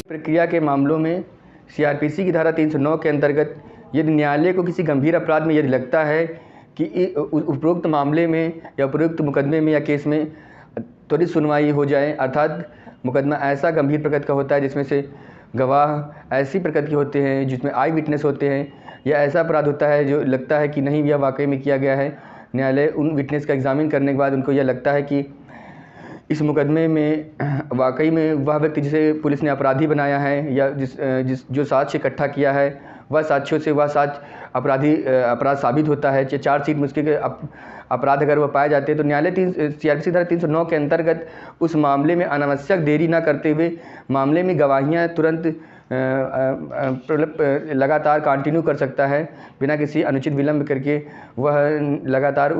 प्रक्रिया के मामलों में सीआरपीसी की धारा 309 के अंतर्गत यदि न्यायालय को किसी गंभीर अपराध में यदि लगता है कि उपरोक्त मामले में या उपरोक्त मुकदमे में या केस में त्वरित सुनवाई हो जाए, अर्थात मुकदमा ऐसा गंभीर प्रकृति का होता है जिसमें से गवाह ऐसी प्रकृति के होते हैं, जिसमें आई विटनेस होते हैं, या ऐसा अपराध होता है जो लगता है कि नहीं यह वाकई में किया गया है। न्यायालय उन विटनेस का एग्जामिन करने के बाद उनको यह लगता है कि इस मुकदमे में वाकई में वह व्यक्ति जिसे पुलिस ने अपराधी बनाया है या जो साक्ष्य इकट्ठा किया है वह साक्ष्यों से वह साक्ष्य अपराध साबित होता है। चार्जशीट में उसके अपराध अगर वह पाए जाते हैं तो न्यायालय सीआरपीसी धारा 309 के अंतर्गत उस मामले में अनावश्यक देरी न करते हुए मामले में गवाहियाँ तुरंत लगातार कंटिन्यू कर सकता है, बिना किसी अनुचित विलंब करके। वह लगातार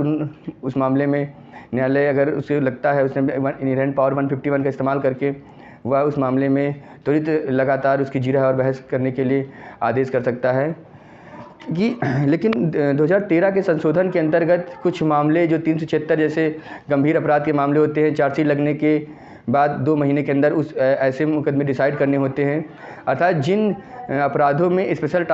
उस मामले में न्यायालय अगर उसे लगता है उसने इनहेरेंट पावर 151 का इस्तेमाल करके वह उस मामले में त्वरित लगातार उसकी जिरह और बहस करने के लिए आदेश कर सकता है। लेकिन 2013 के संशोधन के अंतर्गत कुछ मामले जो 376 जैसे गंभीर अपराध के मामले होते हैं, चार्जशीट लगने के बाद 2 महीने के अंदर उस ऐसे मुकदमे डिसाइड करने होते हैं। अर्थात जिन अपराधों में स्पेशल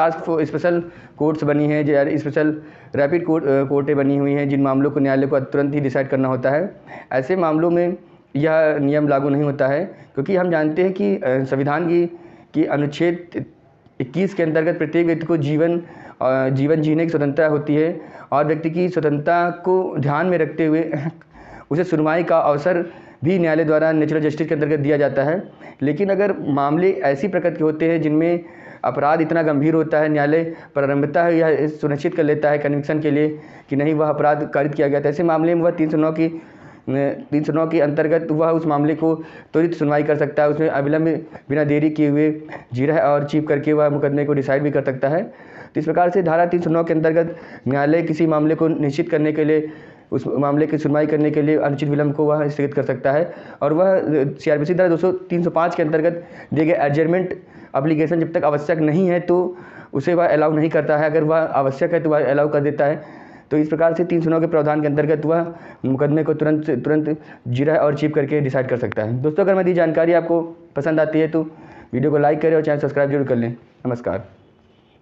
स्पेशल कोर्ट्स बनी हैं, जो स्पेशल रैपिड कोर्टें बनी हुई हैं, जिन मामलों को न्यायालय को तुरंत ही डिसाइड करना होता है, ऐसे मामलों में यह नियम लागू नहीं होता है। क्योंकि हम जानते हैं कि संविधान की अनुच्छेद 21 के अंतर्गत प्रत्येक व्यक्ति को जीवन जीने की स्वतंत्रता होती है और व्यक्ति की स्वतंत्रता को ध्यान में रखते हुए उसे सुनवाई का अवसर भी न्यायालय द्वारा नेचुरल जस्टिस के अंतर्गत दिया जाता है। लेकिन अगर मामले ऐसी प्रकृति के होते हैं जिनमें अपराध इतना गंभीर होता है, न्यायालय प्रारंभिकता यह सुनिश्चित कर लेता है कन्विक्शन के लिए कि नहीं वह अपराध कारित किया गया था, ऐसे मामले में वह 309 के अंतर्गत वह उस मामले को त्वरित सुनवाई कर सकता है। उसमें अविलंब बिना देरी किए हुए जिरह और चीफ करके वह मुकदमे को डिसाइड भी कर सकता है। तो इस प्रकार से धारा 309 के अंतर्गत न्यायालय किसी मामले को निश्चित करने के लिए, उस मामले की सुनवाई करने के लिए अनुचित विलंब को वह स्थगित कर सकता है। और वह सीआरपीसी धारा 305 के अंतर्गत दिए गए एडजर्नमेंट एप्लीकेशन जब तक आवश्यक नहीं है तो उसे वह अलाउ नहीं करता है, अगर वह आवश्यक है तो वह अलाउ कर देता है। तो इस प्रकार से 309 के प्रावधान के अंतर्गत वह मुकदमे को तुरंत जिरह और चीफ करके डिसाइड कर सकता है। दोस्तों, अगर मेरी जानकारी आपको पसंद आती है तो वीडियो को लाइक करें और चैनल सब्सक्राइब जरूर कर लें। नमस्कार।